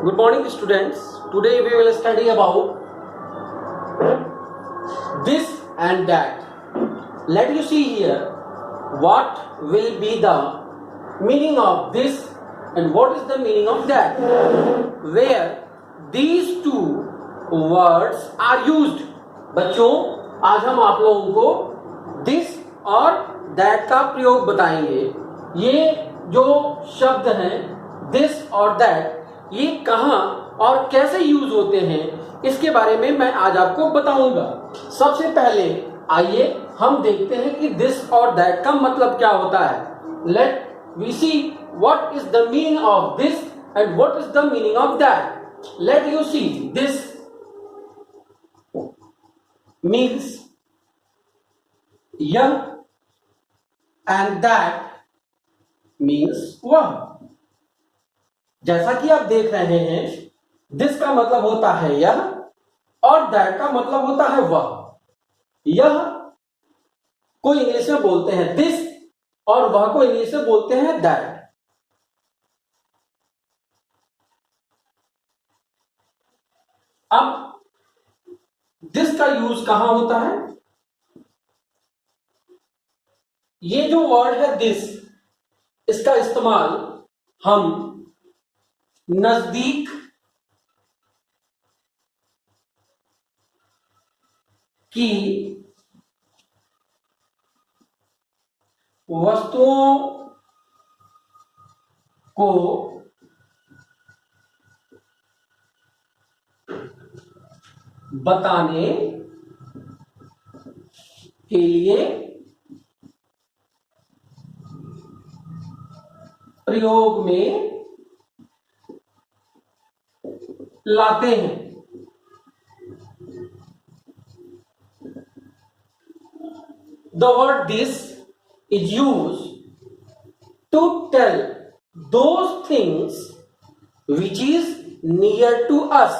Good morning, students. Today we will study about this and that. Let you see here what will be the meaning of this and what is the meaning of that, where these two words are used. बच्चों, आज हम आप लोगों को this और that का प्रयोग बताएंगे. ये जो शब्द हैं this और that, ये कहाँ और कैसे यूज होते हैं इसके बारे में मैं आज आपको बताऊंगा. सबसे पहले आइए हम देखते हैं कि दिस और दैट का मतलब क्या होता है. Let we see what is the meaning of this and what is the meaning of that. Let you see. This means यह एंड दैट मीन्स वह. जैसा कि आप देख रहे हैं, दिस का मतलब होता है यह और दैट का मतलब होता है वह. यह को इंग्लिश में बोलते हैं दिस और वह को इंग्लिश में बोलते हैं दैट. अब दिस का यूज कहां होता है? ये जो वर्ड है दिस, इसका इस्तेमाल हम नजदीक की वस्तुओं को बताने के लिए प्रयोग में लाते हैं. The word this is used to tell those things which is near to us.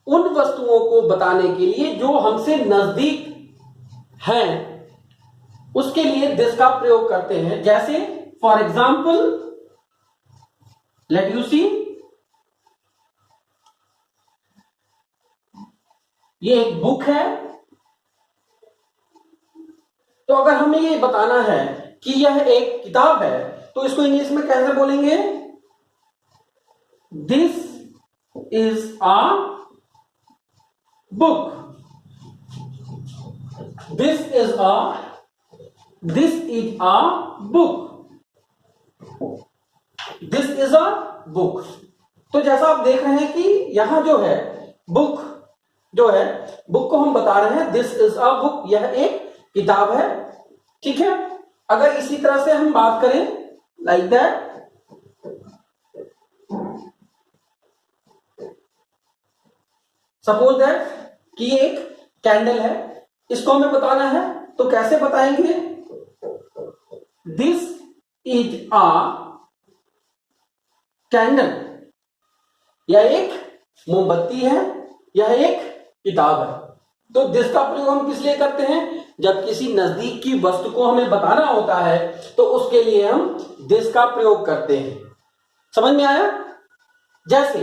उन वस्तुओं को बताने के लिए जो हमसे नजदीक हैं, उसके लिए दिस का प्रयोग करते हैं. जैसे फॉर एग्जाम्पल, लेट यू सी. ये एक बुक है. तो अगर हमें ये बताना है कि यह एक किताब है, तो इसको इंग्लिश में कैसे बोलेंगे? This is a book. This is a book. This is a book. तो जैसा आप देख रहे हैं कि यहां जो है बुक जो है, बुक को हम बता रहे हैं दिस इज अ बुक, यह एक किताब है. ठीक है. अगर इसी तरह से हम बात करें लाइक दैट, सपोज दैट कि एक कैंडल है, इसको हमें बताना है तो कैसे बताएंगे? This is a candle. यह एक मोमबत्ती है, यह एक किताब है. तो दिस का प्रयोग हम किस लिए करते हैं? जब किसी नजदीक की वस्तु को हमें बताना होता है तो उसके लिए हम दिस का प्रयोग करते हैं. समझ में आया? जैसे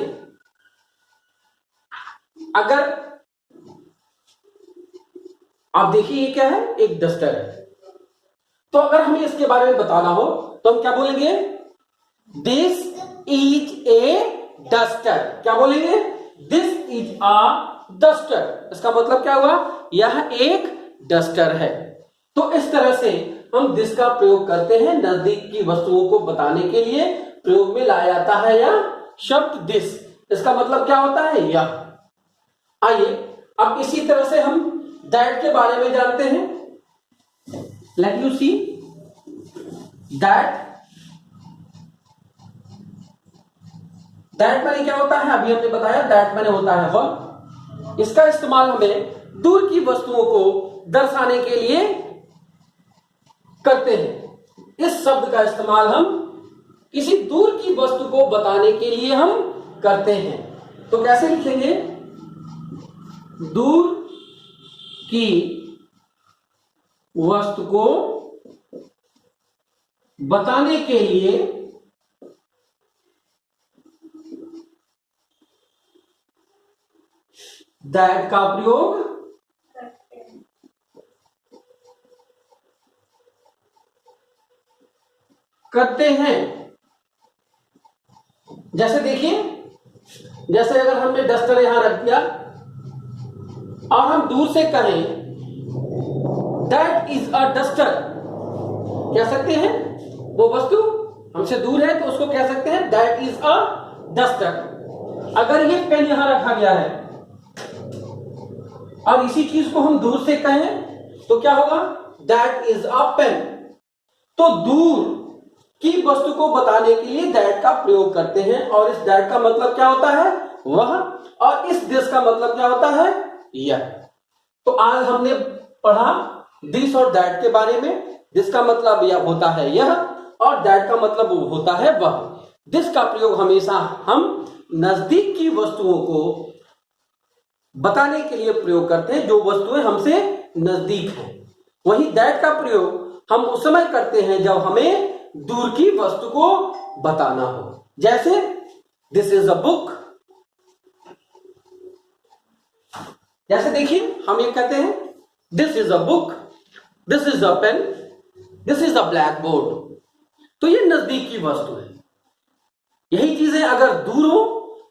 अगर आप देखिए ये क्या है, एक डस्टर है. तो अगर हमें इसके बारे में बताना हो तो हम क्या बोलेंगे? This is a duster. क्या बोलेंगे? This is a duster. इसका मतलब क्या हुआ? यह एक डस्टर है. तो इस तरह से हम दिस का प्रयोग करते हैं नजदीक की वस्तुओं को बताने के लिए. प्रयोग में लाया जाता है यह शब्द दिस. इसका मतलब क्या होता है? यह. आइए अब इसी तरह से हम दैट के बारे में जानते हैं. Late you C. दैट माने क्या होता है? अभी हमने बताया दैट माने होता है वह. इसका इस्तेमाल हमें दूर की वस्तुओं को दर्शाने के लिए करते हैं. इस शब्द का इस्तेमाल हम किसी दूर की वस्तु को बताने के लिए हम करते हैं. तो कैसे लिखेंगे? दूर की वस्तु को बताने के लिए दैट का प्रयोग करते हैं। जैसे देखिए, जैसे अगर हमने डस्टर यहां रख दिया और हम दूर से कहें दैट इज अ डस्टर, कह सकते हैं, वो वस्तु हमसे दूर है तो उसको कह सकते हैं दैट इज अ डस्टर। अगर ये पेन यहां रखा गया है और इसी चीज को हम दूर से कहें तो क्या होगा, दैट इज अ पेन। तो दूर की वस्तु को बताने के लिए दैट का प्रयोग करते हैं, और इस दैट का मतलब क्या होता है, वह, और इस दिस का मतलब क्या होता है, यह। तो आज हमने पढ़ा दिस और दैट के बारे में। दिस का मतलब यह होता है यह, और दैट का मतलब होता है वह। दिस का प्रयोग हमेशा हम नजदीक की वस्तुओं को बताने के लिए प्रयोग करते हैं, जो वस्तुएं हमसे नजदीक हैं। वही दैट का प्रयोग हम उस समय करते हैं जब हमें दूर की वस्तु को बताना हो। जैसे दिस इज अ बुक, जैसे देखिए हम ये कहते हैं this is a book, this is a pen, this is a black board. तो ये नजदीक की वस्तु है। यही चीजें अगर दूर हो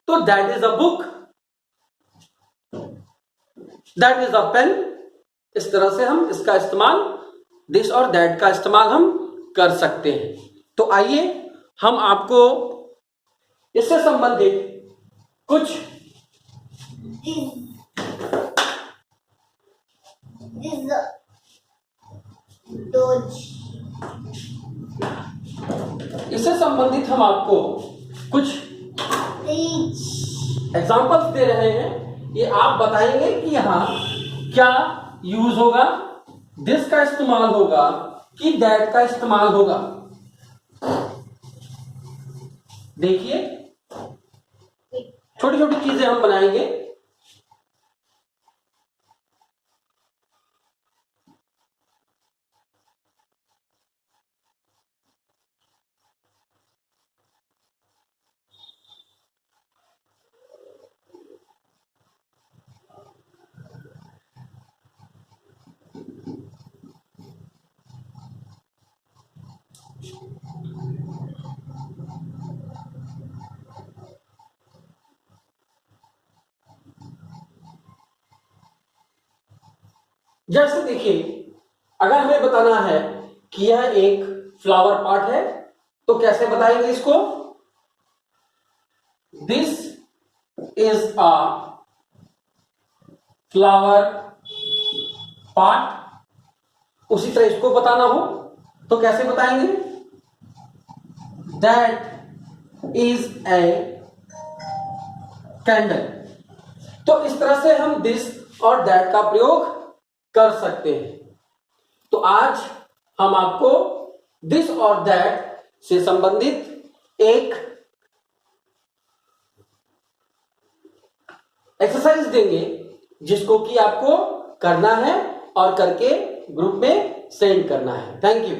तो that is a book, that is a pen. इस तरह से हम इसका इस्तेमाल, दिस और दैट का इस्तेमाल हम कर सकते हैं। तो आइए हम आपको इससे संबंधित कुछ इससे संबंधित हम आपको कुछ एग्जांपल्स दे रहे हैं। ये आप बताएंगे कि यहां क्या यूज होगा, दिस का इस्तेमाल होगा कि दैट का इस्तेमाल होगा। देखिए छोटी छोटी चीजें हम बनाएंगे। जैसे देखिए, अगर हमें बताना है कि यह एक फ्लावर पॉट है तो कैसे बताएंगे इसको, this is a flower pot. उसी तरह इसको बताना हो तो कैसे बताएंगे, दैट इज ए कैंडल। तो इस तरह से हम दिस और दैट का प्रयोग कर सकते हैं। तो आज हम आपको दिस और दैट से संबंधित एक एक्सरसाइज देंगे, जिसको कि आपको करना है और करके ग्रुप में सेंड करना है। Thank you.